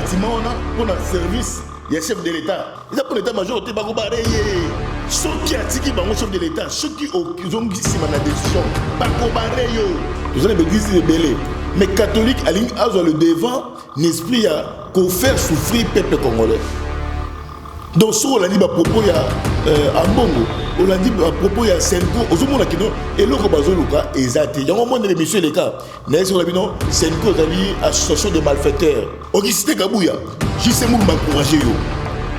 bâtiment pour le service, il y a chef de l'État. Ils ont pour l'état-major, ils ont ceux qui attiquent le chef de l'État, ceux qui ont décision, vous avez l'église de Belé. Mais catholique, à le devant, l'esprit a qu'au faire souffrir le peuple congolais. Donc, si on a dit à propos, il y a Ambongo, on a dit à propos, il y a Senko, au moment où et l'autre bazoluka, exact. Il y a un moment de messieurs les cas. Mais si on a dit non, Senko, vous avez association de malfaiteurs. Augustin Kabouya, je sais où m'encourager.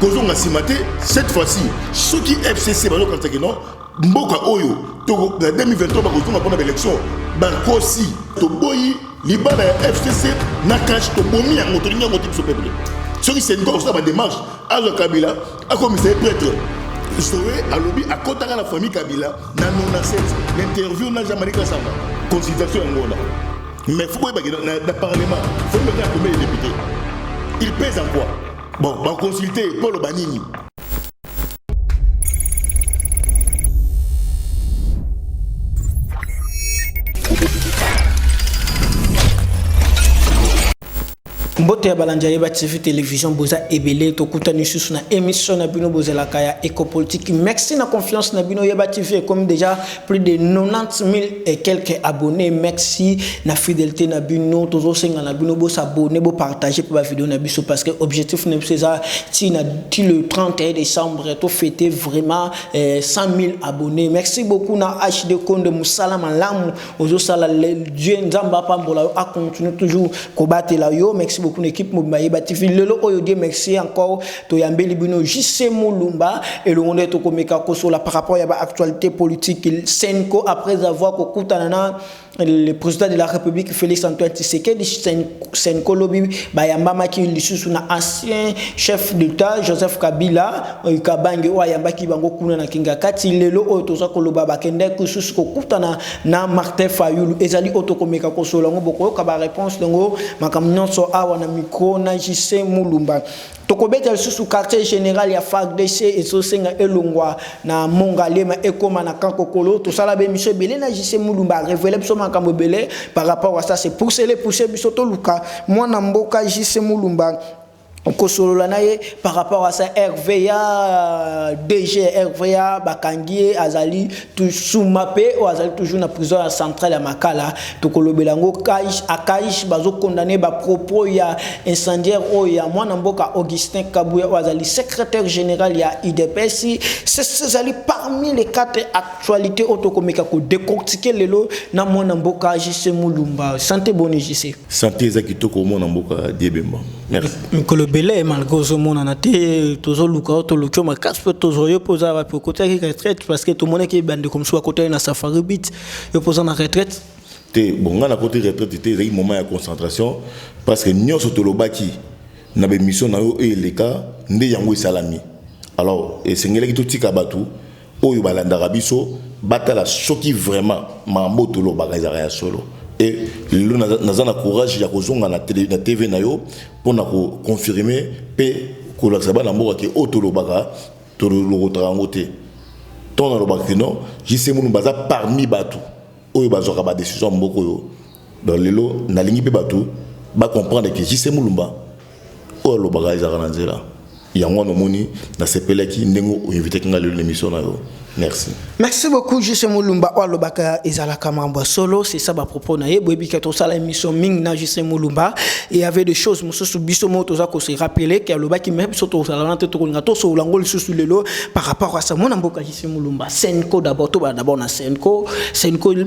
Kozonga Simate, cette fois-ci, ceux qui FCC, Mboka Oyo, en 2023, on a l'élection, Bankosi, Toboyi, Libana FCC, Nakash, Tobomi, en motorisant au type de peuple. Ceux qui sont encore dans la démarche, à la Kabila, à commissaire prêtre. Sauvé à lobby, à côté de la famille Kabila, dans l'interview n'a jamais été ça. Consultation en Rwanda. Mais il faut que le Parlement, il faut mettre combien de députés. Il pèse en quoi? Bon, on va consulter Paul Banini. Mbote ya balanja yeba TV télévision boza ebele to kutani susu na émission na bino boza la kaya éco-politique. Merci na confiance na bino yeba TV comme déjà plus de 90 000 et quelques abonnés. Merci na fidélité na bino tozo senga na bino bo s'abonner bo partager pour la vidéo na biso parce que objectif na c'est ça ti le 31 décembre to fêter vraiment 100 000 abonnés. Merci beaucoup na HD Konde Musala Malamu ozo sala Dieu nzamba pambola a continuer toujours kobattre la yo. Merci beaucoup l'équipe Mobaïba TV. Lelo oyodie merci encore to yambeli bino JC Mulumba et le monde to komeka kosola par rapport à l'actualité politique Senko après avoir kokutana le président de la République Félix Antoine Tshisekedi Senko lobi bayamba maki lisusu na ancien chef d'État Joseph Kabila Kabange oyamba ki bango kuna na kingakati lelo oyo toza koloba bakende kususu kokutana na Martin Fayulu ezali otokomeka kosola ngo boko ka ba réponse ngo makamnyonso awa na micro na JC Mulumba tokobeta lisusu quartier général ya FARDC ezosenga elongwa na Mongalema ekoma na Kankokolo tosala be monsieur Belé na JC Mulumba révéler biso makambo belé par rapport à ça c'est pousser biso to luka mwana mboka JC Mulumba par rapport à ça RVA DG RVA Bakangie Azali sous mappé ou Azali toujours na prison centrale à Makala to kolobelango Akaïch bazo condamné ba propos ya incendiaire o ya mwana mboka Augustin Kabouya ou Azali secrétaire général ya IDPS c'est Azali parmi les quatre actualités autokomeka ko décortiquer lelo na mwana mboka JC Mulumba santé bonne JC santé zakitoko mwana mboka Diebemba merci belé malgré mon anaté tozo luka to luka ma caspe tozo yo posa va pour côté retraite parce que tout le monde qui bande comme soit côté na safari bit yo posa na retraite té bon na côté retraite té un moment de concentration parce que nyoso to lobaki na be mission na yo et les cas ndé yango salami alors et sengele ki to tika batu oyo balanda rabiso batala choki vraiment mambo to lobaka ya solo. Et le nazana courage ya kozonga na TV na yo pour na confirmer pe ko la sabana mboka ke otolobaka to lo trangote ton na lobaka non JC Mulumba za parmi batu oyo bazoka ba décision mboko yo dans lelo na lingi pe batu ba comprendre que JC Mulumba o lobaka ezaka na nzela yango no moni na sepelaki ndengo o inviter kinga le l'émission na yo. Merci. Merci beaucoup, JC Mulumba. Walobaka ezala kamamba solo, c'est ça ma propos na ye. Boyebi ka to sala émission ming na JC Mulumba. Il y avait des choses mususu biso mo to za ko se rappeler que lobaki même so to sala na te to nga to so langol susu lelo par rapport à ça mon mboka JC Mulumba. Senko d'abord to d'abord na Senko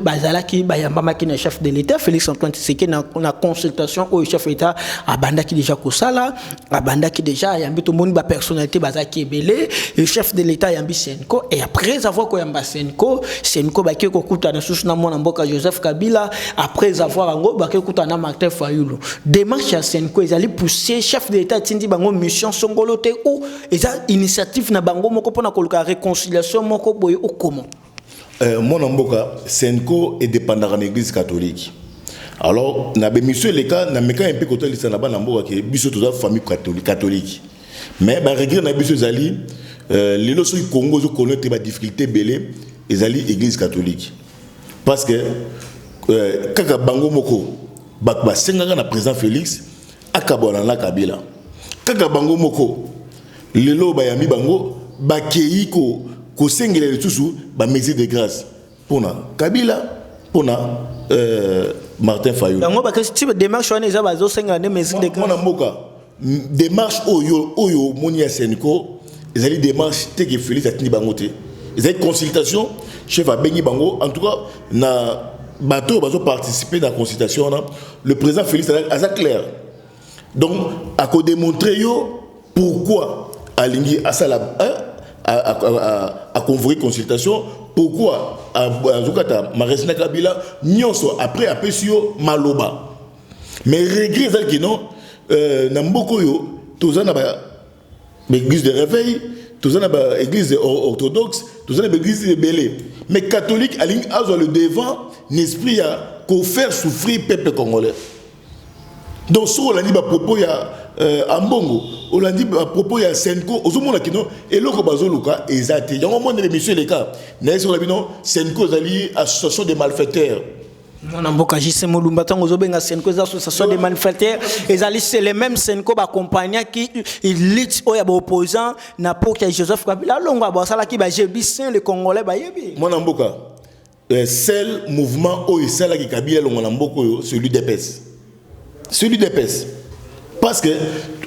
bazala ki bayamba maki na chef de l'État Félix Antoine Tshisekedi na consultation au chef d'État abanda ki déjà ko sala, abanda ki déjà yambi to moni ba personnalité bazaki ebele, le chef de l'État yambi Senko et après avoir koyamba Senko baki kokuta na susu na mwana mboka Joseph Kabila après avoir ango baki kokuta na Martin Fayulu démarche ya Senko ezali pousser chef de l'État tindi bango mission songolote ou eza initiative na bango moko pona koluka réconciliation moko boye ou comment mwana mboka Senko est dépendant de l'église catholique. Alors na be mission les cas na meka un peu côté lisa na bana mboka ke biso toza famille catholique mais ba regret na biso ezali les lois du Congo connaissent des difficultés belé et ali église catholique parce que kaka bango moko ba senga na président Félix akabona na Kabila kaka bango moko lelo bayami bango bakei ko sengela lisusu ba mesure de grâce pona Kabila pona Martin Fayulu bango ba kesi démarche wana eza bazo sengela ne mesure de grâce mona mboka démarche oyo moni ya Senko ezali démarche te que Félix atini bango te ezali consultation chef a bengi bango en tout cas na bateau bazo participer dans la consultation là le président Félix a clair donc à démontrer yo pourquoi alingi asala à convoquer consultation pourquoi azokata Maresina Kabila nyonso après apesio maloba mais regret ça que non na mboko yo tozana ba église de réveil tozana ba église orthodoxe tozana ba église de belé mais catholique alingi azo le devant l'esprit a qu'au faire souffrir peuple congolais donc sur on a dit à propos il y a Ambongo on a dit à propos il y a Senko au moment là qui non et loko bazoluka exact il y a un moment de monsieur les cas n'est sur la bino Senko zali association des malfaiteurs on mboka jise mulumba tango zobenga Senko za association des malfaiteurs ezali c'est les mêmes Senko ba compagnie qui lit oya ba opposant na poka Joseph Kabila longa ba sala ki ba jebissin le congolais ba yebi mon mboka seul mouvement oyo sala ki Kabila longa na mboko celui d'EPS parce que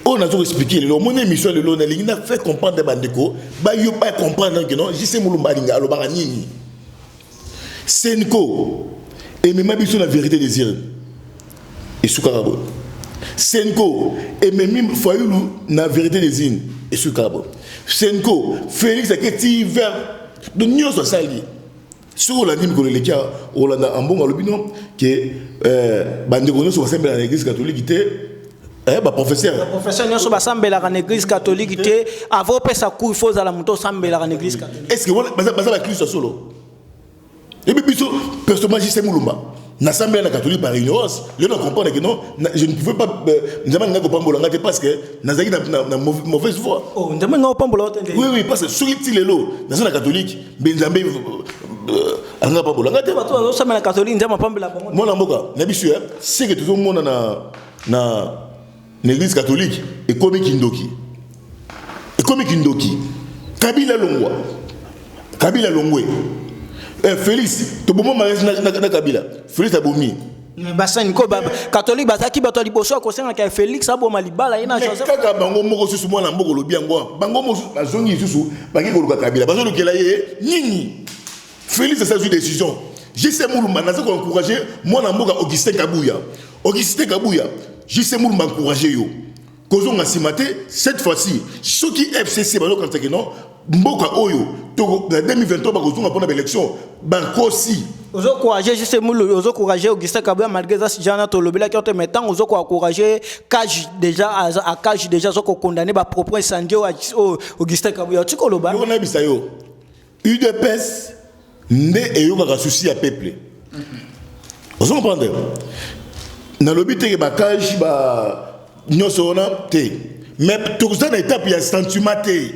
on a tout expliqué le mon émission le long il a fait comprendre des bandeko ba yo pas comprendre que non jise mulumba linga lo ba nini Senko et même biso la vérité désirée et soukarabo Senko et même Fayulu na vérité désirée et soukarabo Senko Félix a été vers de nyonso sali sur la nim ko le kia Olanda ambonga lobino que bandeko nyonso basembela na église catholique té ba professeur nyonso basambela na église catholique té avant pesa coup il faut za la moto sambela na église catholique est-ce que voilà baza la Christ solo et puis biso personnellement Jise Mulumba n'assemblée la catholique par ignorance je ne comprends que non je ne pouvais pas nzama nga ko pambola ngate parce que nazaki na mauvaise foi oh nzama nga ko pambola oui parce que sur lelo na catholique benzambe anga pambola ngate bato bazosambela catholique nzama pambola bango mona mboka na biso c'est que tout le monde na l'église catholique et comme kindoki Kabila longwe Félix to bomo na Kabila Félix abomi basani ko catholique bazaki bato liboso ko senga ka Félix aboma libala ina Joseph kaka bango moko susu mwana mboko lobi yango bango mo bazongi susu bangi ko luka Kabila bazo lokela ye nini Félix a sa décision Jise Mulumba naza ko encourager mwana mboka Augustin Kabuya Jise Mulumba encourager yo kozonga simate cette fois-ci ceux qui FCC bazo quand que non mboka oyo to 2023 bakozonga pona élection bankosi ozo encourager Jise Mulumba ozo encourager Augustin Kabuya malgré ça jana to lobela ki on mettant ozo encourager Kaj déjà à Kaj déjà zo ko condamner ba propos incendieux Augustin Kabuya tu ko loba yo na bisa yo UDPS ne eyoka ka souci à peuple ozo comprendre na lobby te ba Kaj ba nyonso na te mais tout ça na étape ya sentiment te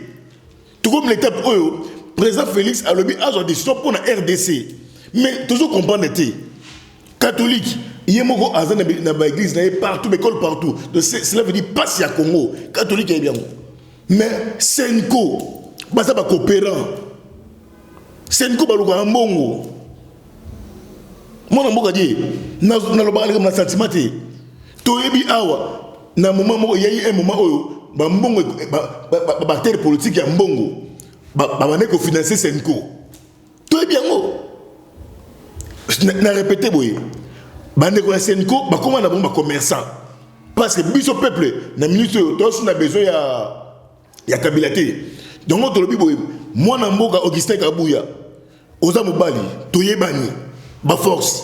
tout comme l'étape où président Félix a lobby a décision pour la RDC mais toujours comprendre te catholique yemoko azan na église na partout école partout donc cela veut dire pas si à Congo catholique est bien mais Senko basa ba coopérant Senko ba luka mbongo mona mboka di na lobaka comme na sentiment te to yebi awa na moment moko yayi un moment oyo ba mbongo ba terre politique ya mbongo ba ko financer Senko to yebi yango na répéter boye bande ko Senko ba comment na bomba commerçant parce que biso peuple na minute tous na besoin ya Kabila te donc to lobi boye mwana mboka Augustin Kabuya oza mobali to yebani ba force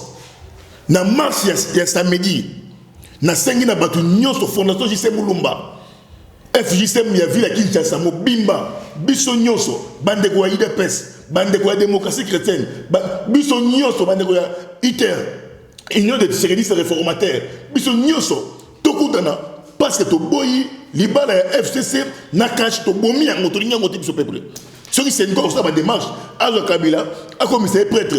na marche ya samedi na sengi na batu nyonso fondation Jise Mulumba FJCM ya ville Kinshasa mobimba biso nyonso bande ko ya UDPS bande ko ya démocratie chrétienne biso nyonso bande ko ya ITER union des sérénistes réformateurs biso nyonso tokutana parce que to boyi libala ya FCC na cash to bomi ya moto linga ngoti biso peuple ce qui c'est encore ça ba démarche à Kabila a commissaire prêtre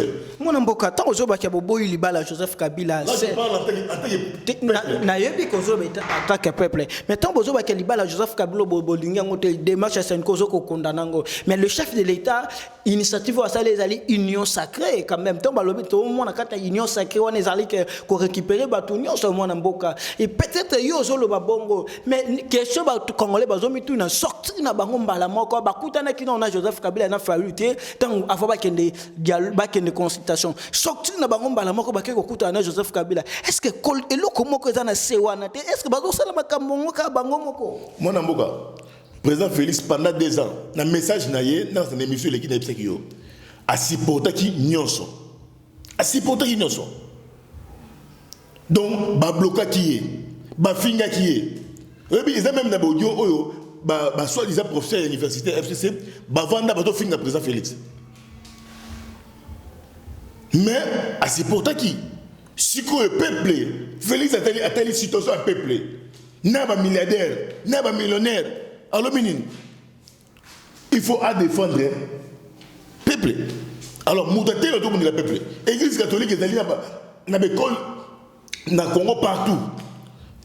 Mon amboka, tant aux autres qui a bobo il libala Joseph Kabila. Là, je parle en tant que Na yebi kozo attaque peuple. Mais tant aux autres qui libala Joseph Kabila bolinga ngote démarche à kozo ko kondanango. Mais le chef de l'État initiative à ça les alliés union sacrée quand même. Tant balobi to mo na kata union sacrée on les alliés ko récupérer batunyo sur mon amboka. Et peut-être yo zolo babongo. Mais question ba congolais bazomi tout na sorti na bango mbala moko bakutana kino on a Joseph Kabila na faluté tant avant ba kende dialogue ba kende consultation sorti na bango mbala moko ba keko kutana Joseph Kabila est-ce que kol eloko moko za na sewana te est-ce que bazo sala makambo moko bango moko mon amboka président Félix pendant 2 ans na message na ye dans une émission l'équipe de Psychio a supporté qui nyonso donc ba bloquer qui est ba finga qui est et puis ils ont même na audio oyo ba soit disant professeur à l'université FCC ba vanda ba to finga président Félix mais à supporter qui si le peuple Félix a telle situation à peuple n'a pas milliardaire n'a pas millionnaire alors il faut à défendre peuple alors moutaté le tout le peuple église catholique est allée na l'école na Congo partout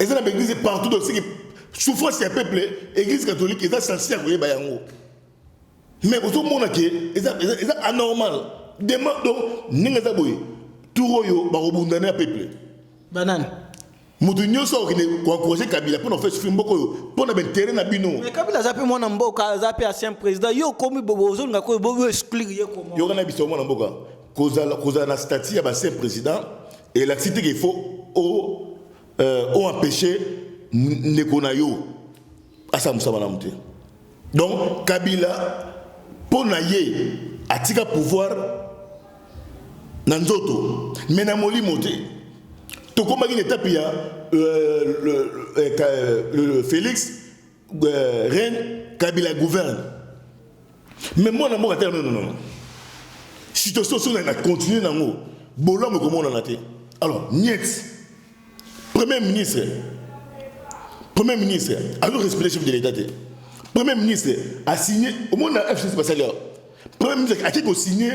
et ça na l'église partout donc c'est souffrance du peuple église catholique est censée avoir bayango mais au monde qui est anormal demande donc ninga za boy tout yo ba robundana na peuple banane mutu nyoso ko encourager Kabila pour faire souffrir mboko pour na terrain na bino mais Kabila zapi mwana mboka zapi ancien président yo komi bobozo nga ko bobo exclure ye comment yo kana biso mwana mboka koza na statut ya ancien président et la cité qu'il faut empêcher ndekona yo asa musaba na muté donc Kabila pour na ye atika pouvoir nanzoto mais na molimo te to comme une étape il y a le Félix Reine Kabila gouverne mais moi non situation sur la continuer nango bolom comme on en a été alors niet premier ministre alors respecter le chef de l'État premier ministre a signé au monde la FCC Bassalia premier ministre a signé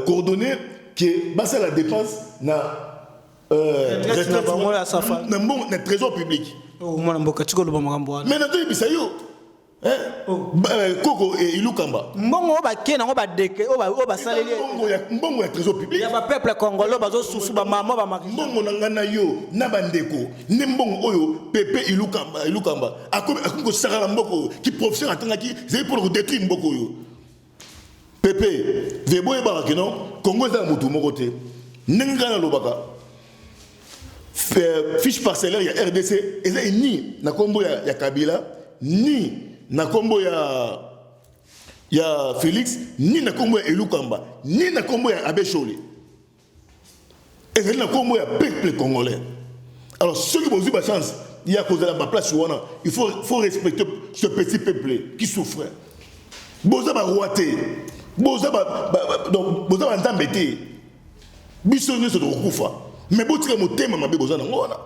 coordonné que basa la dépense na na trésor public mwana mboka tiko lo makambo mais na to bisayo Koko et Ilukamba mbongo ba kena ngo ba deke o ba saleli mbongo ya trésor public ya ba peuple congolais bazo susu ba mama ba maki mbongo na ngana yo na bandeko ne mbongo oyo pepe Ilukamba akomi sara mboko qui professeur atangaki c'est pour détruire mboko yo pepe vebo e ba keno Congo za mutu moko te ngana lobaka fiche parcellaire ya RDC eza ni na kombo ya Kabila ni na kombo ya Félix ni na kombo ya Elukamba ni na kombo ya Abbé Chole eza na kombo ya peuple congolais alors ceux qui ont eu la chance il y a cause de la place wana il faut respecter ce petit peuple qui souffre boza ba roité boza ba donc boza ba ndambete biso nyo so de kufa mais botika motema mabe boza na ngona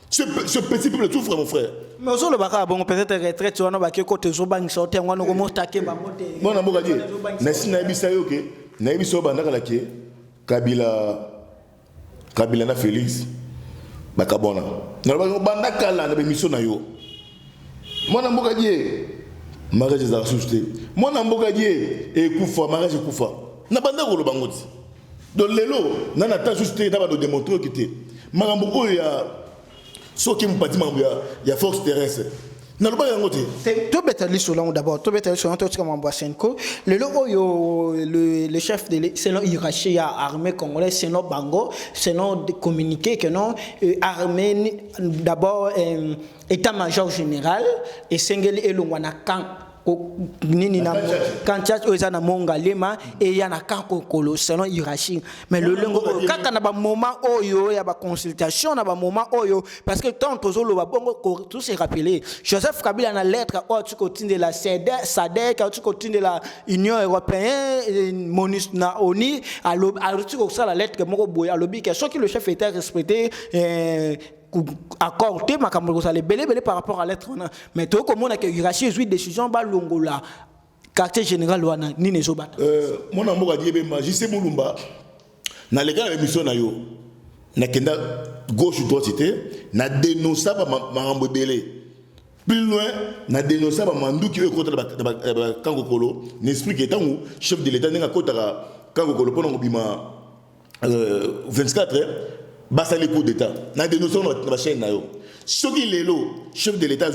ce petit peuple souffre mon frère mais aussi le baka bon peut-être retraite on va que côté zo bang sortir ngwana ko motake ba moté bona mboka die na sina ebisa yo ke na ebiso bandaka la ke Kabila na Félix bakabona na bandaka la na bemission na yo mona mboka die mariage za susté mona mboka die e kufa mariage kufa na bandako lo bangoti donc lelo na na ta susté na ba do démontrer que té makambo oyo ya soki mpati mambo ya force terrestre na loba yango te to betali solon d'abord to betali solon to tika mambo senko le chef de selon hiérarchie ya armée congolaise selon bango selon communiqué que non armée d'abord état-major général et sengeli elongwana kan nini na kancha oza na monga lema et ya na kanko kolo selon hiérarchie mais le lengo kaka na ba moment oyo ya ba consultation na ba moment oyo parce que tant tozo lo ba bongo tout se rappeler Joseph Kabila na lettre au tu continue de la SADC au tu continue de la Union européenne MONUS na ONU alors tu ça la lettre moko boy alobi que ce que le chef était respecté accord te makambo ça les belé par rapport à l'être mais to comme on a que hiérarchie une décision ba longola quartier général wana ni nezo bata mon amour a dit be magicien mulumba na les gars la émission na yo na kenda gauche ou droite c'était na dénoncer ba marambo belé plus loin na dénoncer ba mandu qui est contre ba Kangokolo n'explique que tant chef de l'état nga kota Kangokolo pendant bima 24 heures basa les coups d'état na dénoncer na chaîne na yo ce qui lelo chef de l'état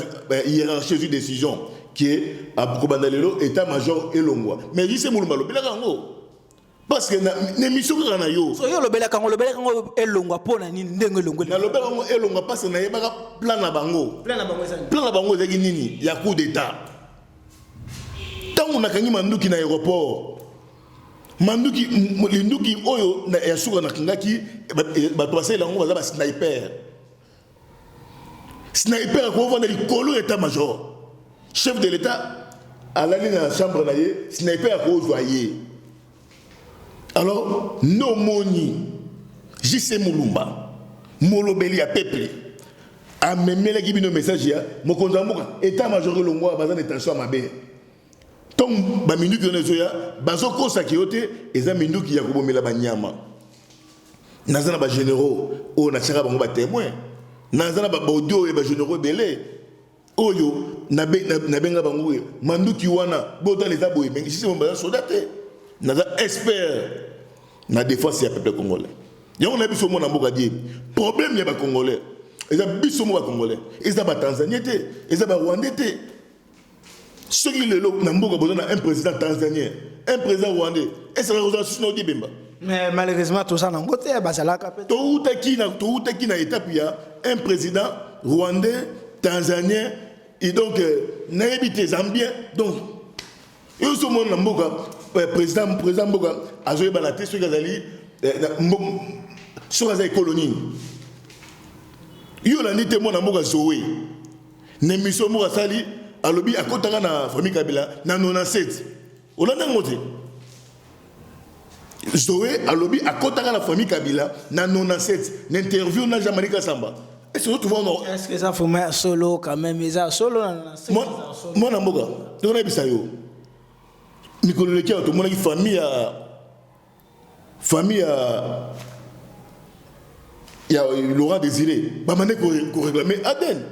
hiérarchie de décision qui est à Kobandalelo état-major et longwa mais il c'est moulumalo belaka ngo parce que l'émission que na yo so yo le belaka ngo e longwa pona nini ndenge longwa na le belaka ngo e longwa parce que na yebaka plan na bango ezaki nini ya coup d'état tango nakangi manduki na aéroport manduki linduki oyo na ya suka na kangaki bato basala ngo baza ba sniper ko vendre likolo état-major chef de l'état à la ligne de la chambre naie sniper ko joyer alors no moni JC Mulumba molobeli ya peuple a memela ki bino message ya mokonza mboka état-major longwa baza na tension mabe tom ba minduki na zoya bazo kosa kiote eza minduki ya kobomela banyama nazana ba généraux o na chaka bango ba témoin nazana ba audio e ba généraux belé oyo na benga bango manduki wana bota les aboye mais si c'est mon soldat naza expert na défense ya peuple congolais yango na biso mona mboka die problème ya ba congolais eza biso mo ba congolais eza ba tanzanien te eza ba rwandais te ce qui le na mboka besoin un président tanzanien un président rwandais et ça rejoint sur nos bemba mais malheureusement tout ça na ngote ba salaka peut tout qui na étape ya un président rwandais tanzanien et donc naibité zambien donc et au moment na mboka président mboka azoye balaté sur gazali sur gazali colonie yo la nité mon mboka zoé ne mission mboka sali alobi akotanga na famille Kabila na 97 olanda ngote zoé alobi akotanga na famille Kabila na 97 n'interview na Jean-Marie Kasamba. Est-ce que ça faut mettre solo quand même ça solo mon amoga tu connais ça yo Nicolas Lekia tout mon famille il y a Laurent Désiré ba mané ko réclamer Aden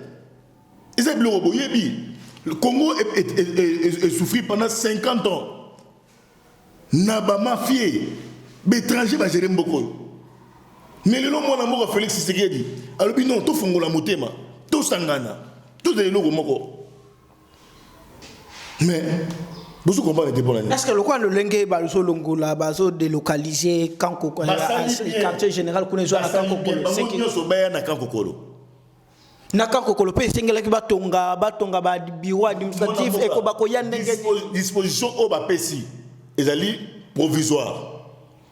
ils ont bloqué boyebi le Congo est souffri pendant 50 ans na ba mafie étranger ba gérer mboko. Mais le nom mon Félix Tshisekedi alobi non to fongola motema to sangana to de loko moko mais vous comprenez des problèmes est-ce que le coin de Lengue bazo longola bazo délocaliser Kankoko le quartier général connaît zo na Kankoko c'est qui so baya na Kankoko na Kankoko pe singela ki batonga ba biwa administratif et ko bakoya ndenge disposition o ba pesi ezali provisoire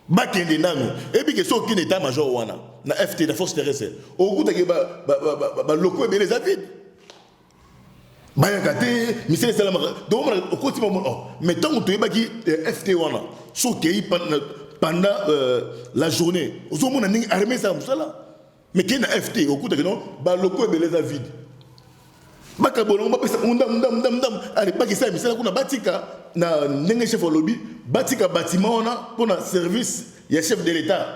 bakende nanu et puis que so qui n'état major wana na FT la force terrestre au goût de ba loko be les avides bayakate monsieur salama donc au quotidien mais tant que tu baki FT wana so qui pendant la journée au moins na armée ça musala mais qui na FT au goût de non ba loko be les avides baka bolongo ba pesa ndam allez baki ça monsieur kuna batika na ndenge chef lobby batika bâtiment on a pour un service il y a chef de l'état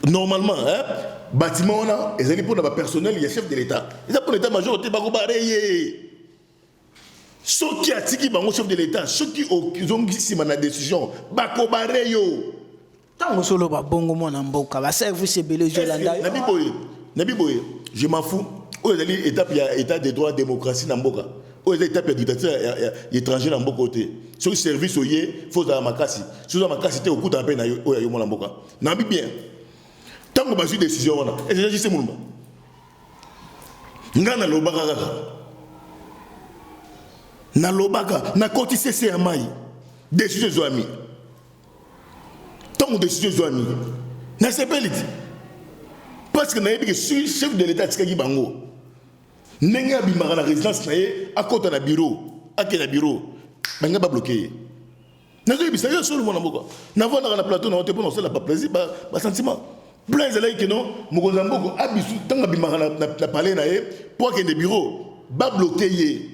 normalement hein bâtiment on a et pour le personnel il y a chef de l'état et ça pour l'état major te bako bareye ceux qui a tiki bango chef de l'état ceux qui ont dit na décision bako bareyo tango solo ba bongo mona mboka ba service belé jolanda nabi boye je m'en fous o ezali étape ya état de droit démocratie na mboka o ezali étape ya dictature étranger na mboka côté sur service oye faut za makasi sur za makasi te okuta pe na yo ya yo mona mboka na bi bien tango ba su décision wana et déjà c'est mulumba ngana lobaka kaka na lobaka na koti cc ya mai décision zoami tango décision zoami na sepeliti parce que na yebi que chef de l'état tikaki bango ndenge abimaka na résidence na ye akota na bureau ake na bureau banga ba bloqué nazoyebisa yo solo mwana mboka navandaka na plateau na ote mpo na osala ba plaisir ba sentiment plein ezalaki keno mokonzi ya mboko abisu ntango abimaka na palais na ye mpo akende bureau ba bloqué ye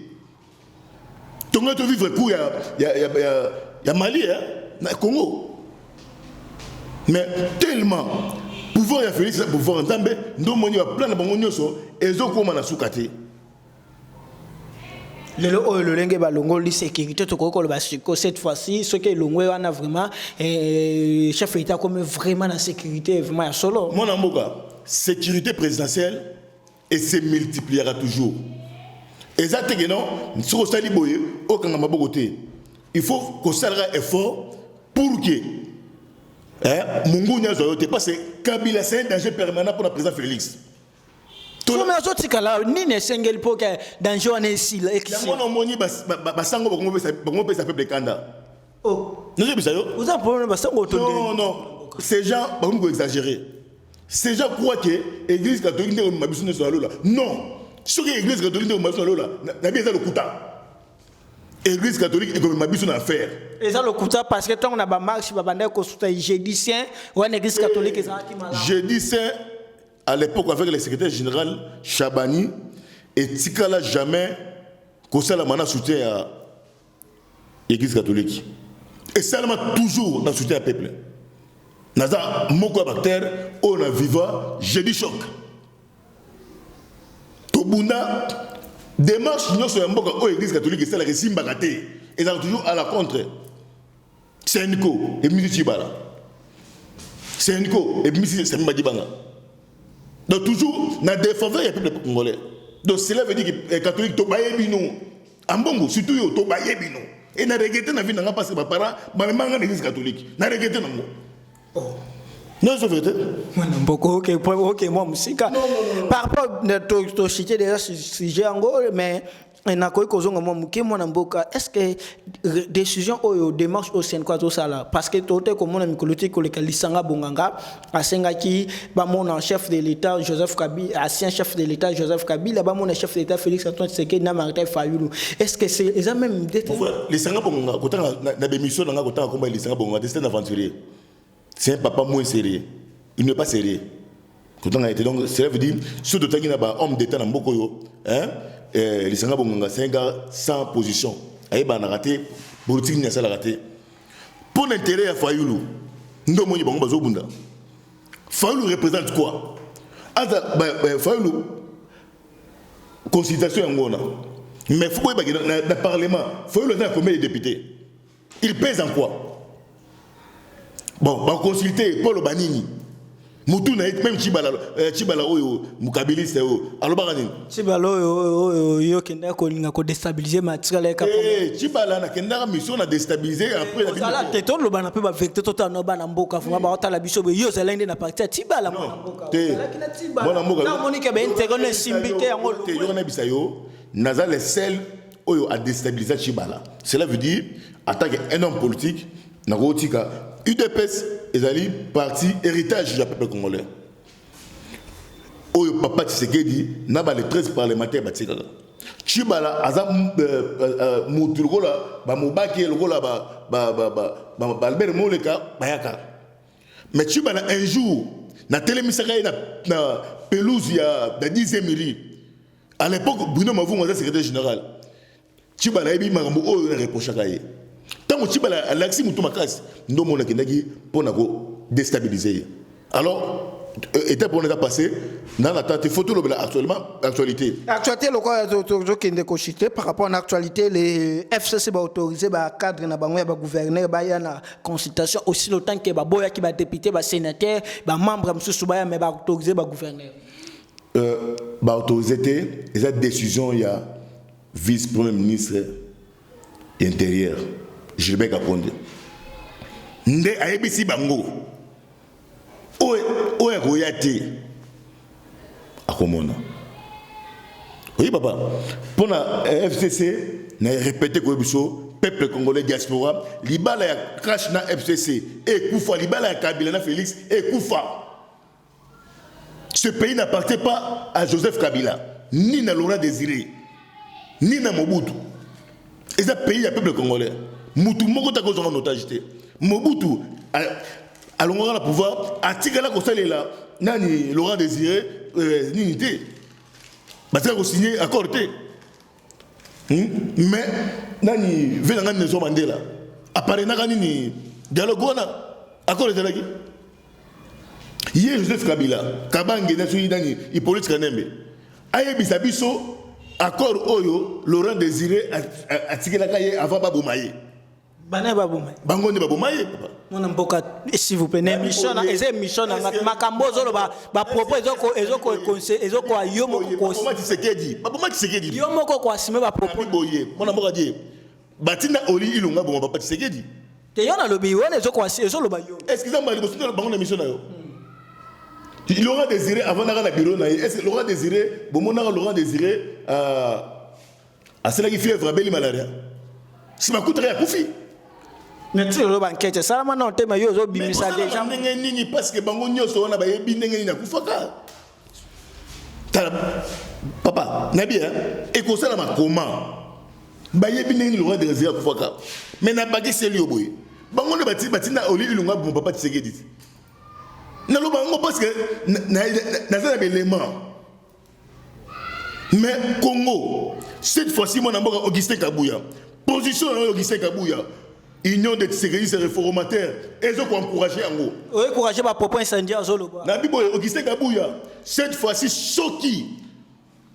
tongo to vivre coup ya Mali na Congo Mais tellement, pouvoir y a Félix, pouvoir entendre, nous moni a plein de bons nyoso, et zo comme on a soukate. Le lingue balongo li sécurité to ko ba siko cette fois-ci ce que longwe on a vraiment chef d'état comme vraiment la sécurité vraiment solo. Mon amboka, sécurité présidentielle et se multipliera toujours. Exactement non, sur sali boye au kanga mabokoté. Il faut qu'on s'arrête effort pour que Mungu Nyazoyote parce que Kabila c'est un danger permanent pour le président Félix. Tout le monde a là ni ne sengel pour que danger on est ici là. Mon amoni basango bongo pesa peuple kanda. Oh. Nous j'ai bisayo. Vous avez problème basango to. Non, ces gens vont exagérer. Ces gens croient que l'église catholique n'est pas mabisu sur là. Non. Ce que l'église catholique n'est pas mabisu sur là, n'a bien le kuta. L'église catholique est comme mabisu na affaire. Et ça le kuta parce que tant on a ba marche ba banda ko souta jeudi saint ou l'église catholique ça qui malade. Jeudi saint à l'époque avec le secrétaire général Chabani et Tikala jamais qu'on ça la mana soutien à l'église catholique. Et seulement toujours dans soutien au peuple. Naza moko bactère on a viva jeudi choc. Tobunda démarche nous sur mboka au église catholique c'est la récime bagaté et ça toujours à la contre. C'est Nico et Misi Chibala. C'est Nico et Misi Samba Dibanga. Donc toujours na défaveur il y a peuple congolais. Donc cela veut dire que les catholiques to baye bino. Ambongo surtout yo to baye bino. Et na regretté na vie na parce que parents manga l'église catholique. Na regretté nango. Oh. Non, c'est vrai. Ok, moi, musique. Par rapport à ton cité déjà sujet en gros, mais na koy ko zonga mo ke mona mboka est-ce que décision ou démarche au sein quoi tout ça là parce que tout comme mona mikolotique ko le lisanga bonganga asenga ki ba mona chef de l'état Joseph Kabila ancien chef de l'état Joseph Kabila ba mona chef de l'état Félix Antoine Tshisekedi na Martin Fayulu est-ce que c'est les même lisanga bonganga ko na bémission nga ko ta komba lisanga bonganga c'est un aventurier c'est un papa moins sérieux il n'est pas sérieux quand on a été donc cela veut dire ceux de tangina ba homme d'état na mboko yo hein les Sanga Bonganga, c'est un gars sans position. Aïe, a raté, politique n'a pas raté. Pour l'intérêt à Fayoulou, nous avons dit que Fayoulou représente quoi? Fayoulou, consultation en Gona. Mais il faut que dans le Parlement, Fayoulou a combien de députés? Il pèse en quoi? Bon, on va consulter Paul Banini. Moutou na même Chibala oyo mukabiliste oyo alobarani Chibala oyo kenda ko linga ko déstabiliser matériel ka Chibala na kenda mission na déstabiliser après la sala teton lo bana pe ba vecteur total no bana mboka fuma ba otala biso be yo zelende na parti Chibala mona mboka mona mboka na monique be intégrer simbité yango te yo na bisayo naza le seul oyo a déstabiliser Chibala cela veut dire attaque un homme politique na rotika UDPS ezali parti héritage du peuple congolais. Oyo papa Tshisekedi na ba les 13 parlementaires batikaka. Chibala aza mutulola ba mobaki lokola ba Albert Moleka bayaka. Mais Chibala un jour na télémisaka na pelouse ya 10e mairie. À l'époque Bruno Mavunga était secrétaire général. Chibala ebi makambo oyo reprochaka ye. Tant que Chibala Alexis Moutoumakass nous mon akendaki pour déstabiliser. Alors était pour nous passer dans la tête photo actuellement actualité. Actualité le quoi kende ko cité par rapport à l'actualité les FCC ba autorisé ba cadre na bango ya ba gouverneur ba ya na consultation aussi le temps que ba boya ki ba député ba sénateur ba membre msusu ba ya mais ba autorisé ba gouverneur. Ba autorisé et cette décision il y a vice premier ministre intérieur Gilbert Kaponde nde ayebisi bango oye koyate akomona oui papa pour la FCC na répété ko biso peuple congolais diaspora libala ya crash na FCC et kufa libala ya Kabila na Félix et kufa ce pays n'appartient pas à Joseph Kabila ni na Laurent Désiré ni na Mobutu et ce pays a peuple congolais Moutou moko ta ko en otage té Mobutu allons la pouvoir atikala ko salela nani Laurent Désiré ni té ba ta ko signer accord té mais nani venanga Nelson Mandela apparaît na nani dialogue wana accord ezalaki Hier, Joseph Kabila, Kabange, Nassouidani, Hippolyte Kanembe, Aye Bisabiso, accord Oyo, Laurent Désiré, a tiré la caille avant Baboumaye. Bana Baboumaye. Bangonde Baboumaye, papa. Mon amboka, s'il vous plaît, mission, mission, Makambo, propos, ezoko, yomo, Baboumaye Tshisekedi, Baboumaye Tshisekedi. Yomo, quoi, si me va propos. Mon amboka dit, Batina Oli, Ilunga, bon, papa Tshisekedi. Te yon a lobi, on ezoko, ezoko, excusez-moi, le bangon mission. Il aura désiré avant d'aller à la bureau. Est-ce qu'il aura désiré, bon, mon aura désiré à cela qui fait frapper les maladies. Si ma coûte rien à Koufi. Mais tu le banquet, ça m'a non thème yo zo bimisa déjà. Mais parce que bango nyoso na ba yebi ndenge na kufaka. Papa, nabi hein, et ko sala ma comment. Ba yebi ndenge l'aura désiré à kufaka. Mais na bagé c'est lui boy. Bango ne bati na oli ilunga bon papa Tshisekedi. Parce que n'a élément. Mais Congo, cette fois-ci, mon amour Augustin Kabouya, position Augustin Kabouya, union des sérénistes réformateurs, ils ont encouragé en gros. Oui, encouragé par propos incendiaire à Zoloba. Augustin Kabouya, cette fois-ci, Soki,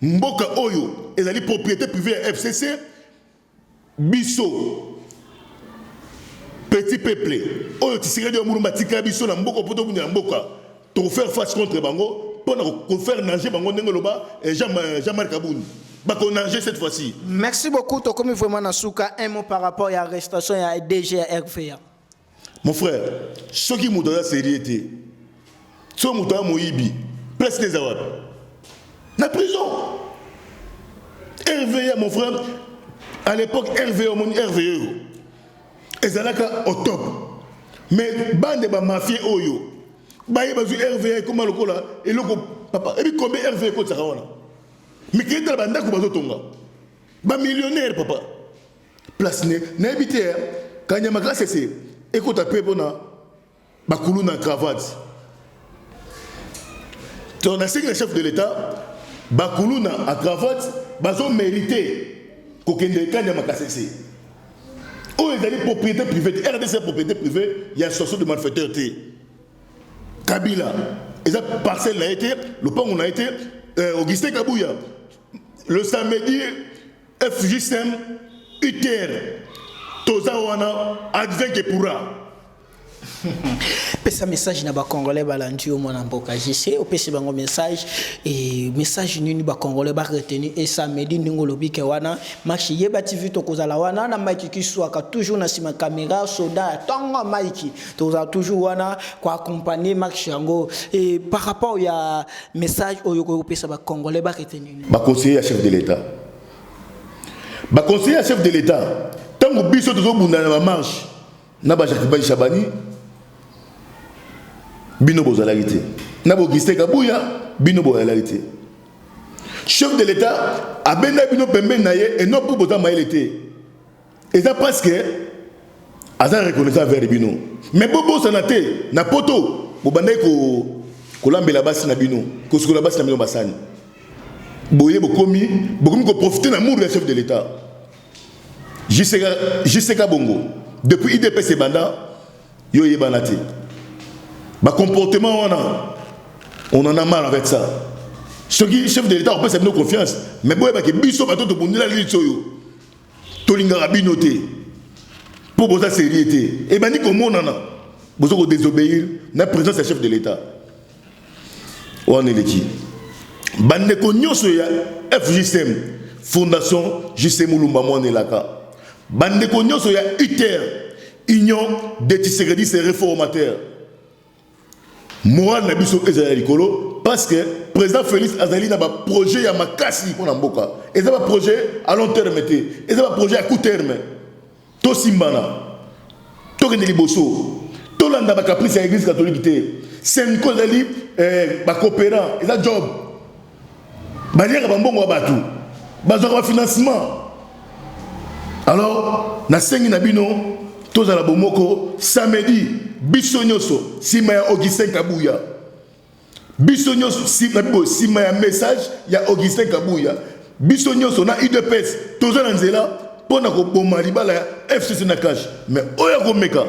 Mboka Oyo, et les propriétés privées FCC, Bisso. Petit peuple, oh tu serais de Mouroumatika biso na mboko poto bunya mboka, to faire face contre bango, pour faire nager bango ndengoloba et Jean-Marc Kabouni. Ba ko nager cette fois-ci. Merci beaucoup to comme vraiment Nasuka un mot par rapport à l'arrestation et DG RFA. Mon frère, ce qui m'a donné la sérieuté, ce qui m'a donné Moïbi, presque des Arabes. La prison. RVA mon frère, à l'époque RVA mon RVA. Ezalaka au top. Mais bande ba mafia oyo. Ba yebazu RVA comme lokola et loko papa et puis combien RVA ko tsaka wana. Mais kete ba ndako bazo tonga. Ba millionnaire papa. Place na habiter kanyama classe c'est écoute pe bona ba kulu na cravate. Ton ancien chef de l'état ba kulu na à cravate bazo mérité ko kende kanyama classe c'est. Oh, il y a des propriétés privées. RDC propriété privée, il y a une sorte de malfaiteur. Kabila, et ça parcelle a été, le pont on a été, Augustin Kabouya, le samedi, FJSM, UTR, Tozawana, advient que pourra. Pesa message na ba congolais balandi au mona mboka JC au pesa bango message et message nini ba congolais ba retenir et samedi ndingo lobike wana match yeba TV to kozala wana na Mike Kiswaka toujours na sima caméra soda tonga Mike to za toujours wana kwa accompagner match yango et par rapport ya message oyo ko pesa ba congolais ba retenir ba conseiller chef de l'état tango biso to bunda na marche na ba Jacques Chabani bino bozalarité na Augustin Kabouya bino bozalarité chef de l'état abenda bino pembe naye et non pour boza maïlité et ça parce que aza reconnaissant vers bino mais bobo sanate na poto bobanda ko lambela basi na bino ko sikola basi na bino basani boye bokomi ko profiter na mour du chef de l'état JCK Bongo depuis IDPS banda yo yebanate. Bah comportement on en a marre avec ça. Ce qui chef de l'état on peut s'amener confiance mais boy ba ke biso bato to bundela litsoyo to lingara binoté pour boza sérieuté et bani ko monana bozo ko désobéir na présence du chef de l'état on est qui bande ko nyoso ya FJSM fondation JC Moulumba Monelaka bande ko nyoso ya UTR union des tisserédistes et réformateurs. Moral Nabiso Ezra Likolo parce que président Félix Azali n'a pas projet à Makasi pour Namboka. Et ça va projet à long terme et ça va projet à court terme. To Simbana, to Reneli Bosso, to Landa ba caprice à l'église catholique té. Senko Zali ba coopérant, et ça job. Balière ba mbongo abatu. Bazora financement. Alors, na sengi na bino tous à la bomoko samedi bisonyoso simaya Augustin Kabouya bisonyoso simaya message ya Augustin Kabouya bisonyoso na UDPS tous à l'anzela pour na ko boma libala FCC na cash mais oya ko meka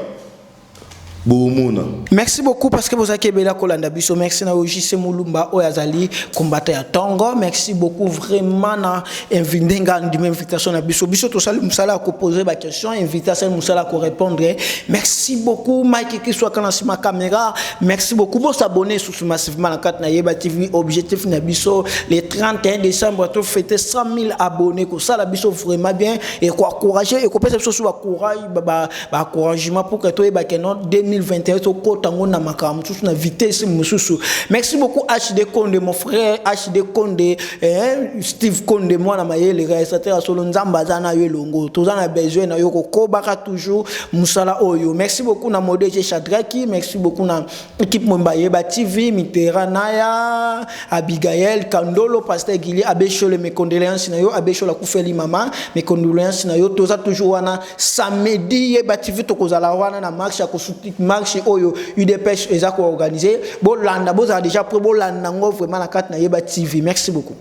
bomona. Merci beaucoup parce que vous avez bela kolanda biso. Merci na Ojise Mulumba Oyazali combattant ya Tongo. Merci beaucoup vraiment na invitation de invitation na biso. Biso to sali musala ko poser ba question, invitation musala ko répondre. Merci beaucoup Mike qui soit kana ma caméra. Merci beaucoup pour s'abonner sur massivement na carte na Yeba TV. Objectif na biso le 31 décembre to fêter 100 000 abonnés ko ça la biso vraiment bien et ko encourager et ko pesa biso sur courage ba encouragement pour que to Yeba kenon 2021 to kotango na makambo tout na vitesse mususu. Merci beaucoup HD Konde mon frère, HD Konde, Steve Konde moi na mayele réalisateur solo nzamba zana yo longo tozana besoin na yo ko baka toujours musala oyo. Merci beaucoup na modèle Shadraki, merci beaucoup na équipe Momba Yeba TV, Mitera Naya, Abigail Kandolo, Pasteur Guili, Abesho le mes condoléances na yo, Abesho la Koufeli mama, mes condoléances na yo toza toujours wana samedi Yeba TV to kozala wana na marche ko soutenir marché oyo UDPS eza ko organiser bo landa bo za déjà pour bo landa ngo vraiment la carte na Yeba TV. Merci beaucoup.